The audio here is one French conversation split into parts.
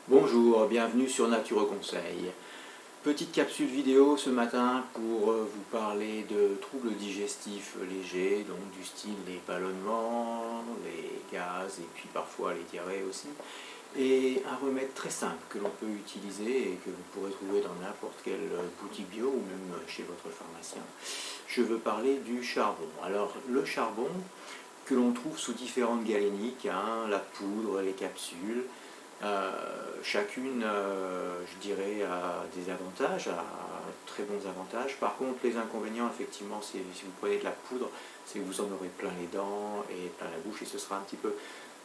Bonjour, bienvenue sur Nature Conseil. Petite capsule vidéo ce matin pour vous parler de troubles digestifs légers, donc du style les ballonnements, les gaz et puis parfois les diarrhées aussi. Et un remède très simple que l'on peut utiliser et que vous pourrez trouver dans n'importe quelle boutique bio ou même chez votre pharmacien. Je veux parler du charbon. Alors le charbon que l'on trouve sous différentes galéniques, la poudre, les capsules, chacune, je dirais, a des avantages, a très bons avantages. Par contre, les inconvénients, effectivement, si vous prenez de la poudre, c'est que vous en aurez plein les dents et plein la bouche et ce sera un petit peu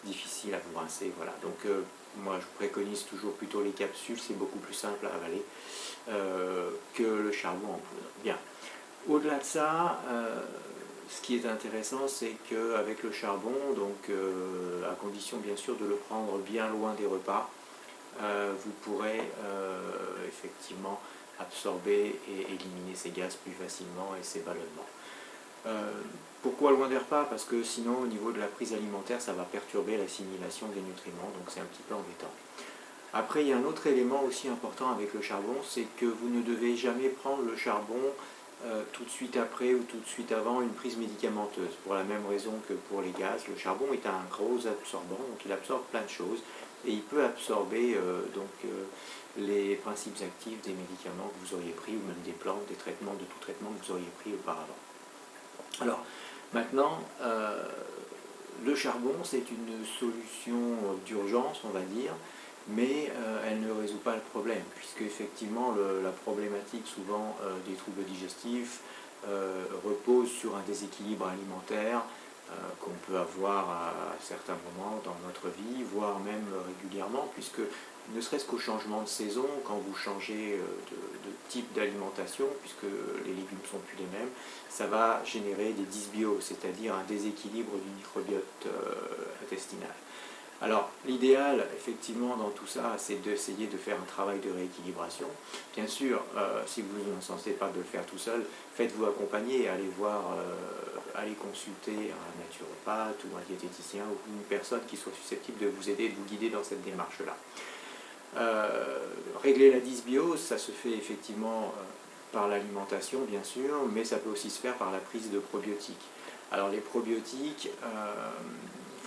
difficile à vous rincer. Voilà. Donc, moi, je préconise toujours plutôt les capsules, c'est beaucoup plus simple à avaler que le charbon en poudre. Bien. Au-delà de ça, ce qui est intéressant, c'est qu'avec le charbon, donc à condition bien sûr de le prendre bien loin des repas, vous pourrez effectivement absorber et éliminer ces gaz plus facilement et ces ballonnements. Pourquoi loin des repas? Parce que sinon au niveau de la prise alimentaire, ça va perturber l'assimilation des nutriments, donc c'est un petit peu embêtant. Après, il y a un autre élément aussi important avec le charbon, c'est que vous ne devez jamais prendre le charbon tout de suite après ou tout de suite avant une prise médicamenteuse. Pour la même raison que pour les gaz, le charbon est un gros absorbant, donc il absorbe plein de choses et il peut absorber les principes actifs des médicaments que vous auriez pris ou même des plantes, des traitements, de tout traitement que vous auriez pris auparavant. Alors, maintenant, le charbon, c'est une solution d'urgence, on va dire, mais elle ne résout pas le problème, puisque effectivement la problématique souvent des troubles digestifs repose sur un déséquilibre alimentaire qu'on peut avoir à certains moments dans notre vie, voire même régulièrement, puisque ne serait-ce qu'au changement de saison, quand vous changez de type d'alimentation, puisque les légumes ne sont plus les mêmes, ça va générer des dysbioses, c'est-à-dire un déséquilibre du microbiote intestinal. Alors, l'idéal, effectivement, dans tout ça, c'est d'essayer de faire un travail de rééquilibration. Bien sûr, si vous ne vous sentez pas de le faire tout seul, faites-vous accompagner, allez consulter un naturopathe ou un diététicien ou une personne qui soit susceptible de vous aider, de vous guider dans cette démarche-là. Régler la dysbiose, ça se fait effectivement par l'alimentation, bien sûr, mais ça peut aussi se faire par la prise de probiotiques. Alors, les probiotiques,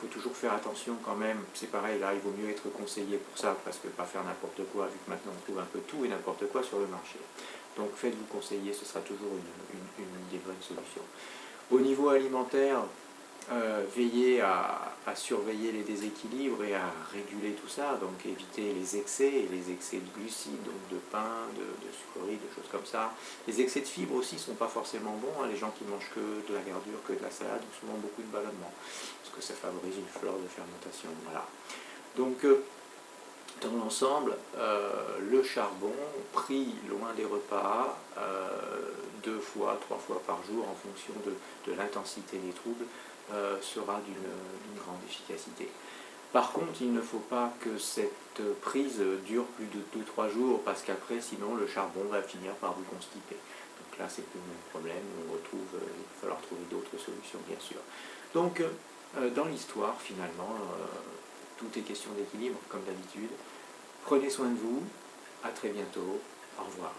il faut toujours faire attention quand même, c'est pareil, là il vaut mieux être conseillé pour ça, parce que pas faire n'importe quoi, vu que maintenant on trouve un peu tout et n'importe quoi sur le marché. Donc faites-vous conseiller, ce sera toujours une des bonnes solutions. Au niveau alimentaire, veillez à surveiller les déséquilibres et à réguler tout ça, donc éviter les excès de glucides, donc de pain, de sucreries, de choses comme ça. Les excès de fibres aussi ne sont pas forcément bons, les gens qui mangent que de la verdure, que de la salade, ont souvent beaucoup de ballonnements, parce que ça favorise une flore de fermentation. Voilà. Donc, dans l'ensemble, le charbon pris loin des repas, 2 fois, 3 fois par jour en fonction de l'intensité des troubles, sera d'une grande efficacité. Par contre, il ne faut pas que cette prise dure plus de 2-3 jours parce qu'après, sinon, le charbon va finir par vous constiper. Donc là, c'est plus le même problème, il va falloir trouver d'autres solutions, bien sûr. Donc, dans l'histoire, finalement, tout est question d'équilibre, comme d'habitude. Prenez soin de vous, à très bientôt, au revoir.